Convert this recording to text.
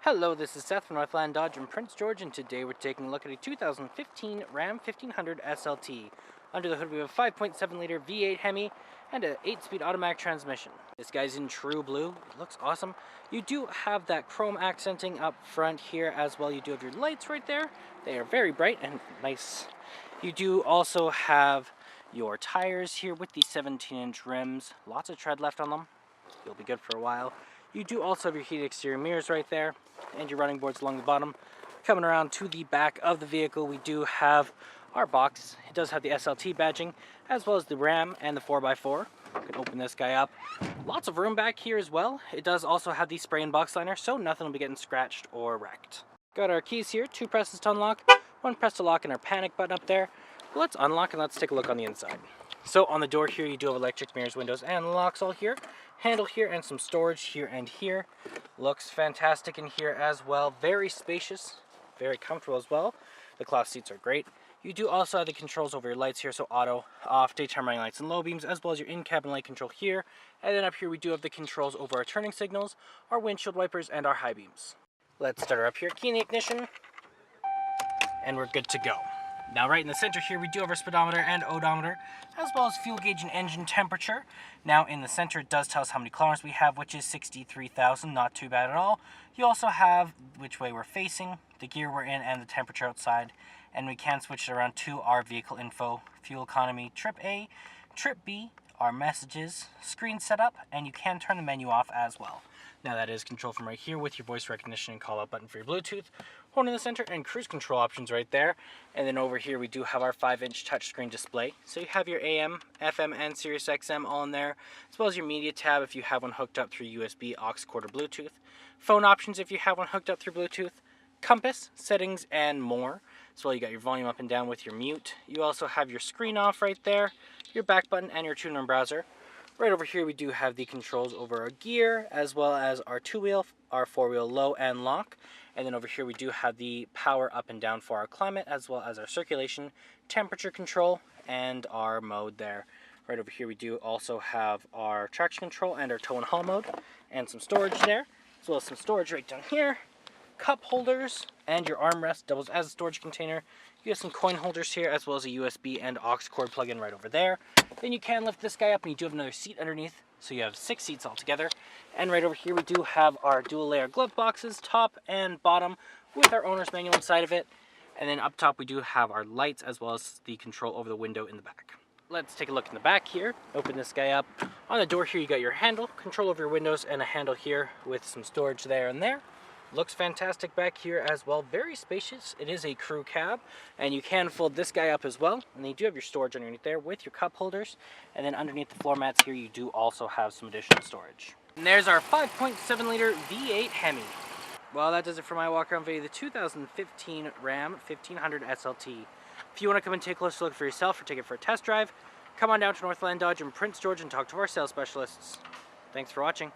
Hello, this is Seth from Northland Dodge in Prince George, and today we're taking a look at a 2015 Ram 1500 SLT. Under the hood we have a 5.7 liter V8 Hemi and an 8-speed automatic transmission. This guy's in true blue. It looks awesome. You do have that chrome accenting up front here as well. You do have your lights right there. They are very bright and nice. You do also have your tires here with the 17-inch rims. Lots of tread left on them. You'll be good for a while. You do also have your heated exterior mirrors right there and your running boards along the bottom. Coming around to the back of the vehicle, we do have our box. It does have the SLT badging as well as the Ram and the 4x4. You can open this guy up. Lots of room back here as well. It does also have the spray and box liner, so nothing will be getting scratched or wrecked. Got our keys here, 2 presses to unlock, 1 press to lock, and our panic button up there. Let's unlock and let's take a look on the inside. So on the door here, you do have electric mirrors, windows, and locks all here. Handle here and some storage here and here. Looks fantastic in here as well. Very spacious, very comfortable as well. The cloth seats are great. You do also have the controls over your lights here, so auto, off, daytime running lights and low beams, as well as your in-cabin light control here. And then up here we do have the controls over our turning signals, our windshield wipers, and our high beams. Let's start her up here, key in the ignition, and we're good to go. Now right in the center here we do have our speedometer and odometer, as well as fuel gauge and engine temperature. Now in the center it does tell us how many kilometers we have, which is 63,000, not too bad at all. You also have which way we're facing, the gear we're in, and the temperature outside. And we can switch it around to our vehicle info, fuel economy, trip A, trip B, our messages, screen setup, and you can turn the menu off as well. Now that is control from right here with your voice recognition and call out button for your Bluetooth, horn in the center, and cruise control options right there. And then over here we do have our 5-inch touchscreen display. So you have your AM, FM, and Sirius XM all in there, as well as your media tab if you have one hooked up through USB, aux cord, or Bluetooth. Phone options if you have one hooked up through Bluetooth. Compass, settings, and more. As well, you got your volume up and down with your mute. You also have your screen off right there, your back button, and your tune and browser. Right over here we do have the controls over our gear, as well as our 2-wheel, our 4-wheel low and lock. And then over here we do have the power up and down for our climate, as well as our circulation, temperature control, and our mode there. Right over here we do also have our traction control and our tow and haul mode, and some storage there, as well as some storage right down here. Cup holders, and your armrest doubles as a storage container. You have some coin holders here, as well as a USB and aux cord plug-in right over there. Then you can lift this guy up, and you do have another seat underneath, so you have 6 seats altogether. And right over here we do have our dual layer glove boxes, top and bottom, with our owner's manual inside of it. And then up top we do have our lights, as well as the control over the window in the back. Let's take a look in the back here. Open this guy up. On the door here you got your handle, control over your windows, and a handle here with some storage there and there. Looks fantastic back here as well, very spacious. It is a crew cab, and you can fold this guy up as well. And then you do have your storage underneath there with your cup holders. And then underneath the floor mats here, you do also have some additional storage. And there's our 5.7 liter V8 Hemi. Well, that does it for my walk around video, the 2015 Ram 1500 SLT. If you want to come and take a closer look for yourself or take it for a test drive, come on down to Northland Dodge in Prince George and talk to our sales specialists. Thanks for watching.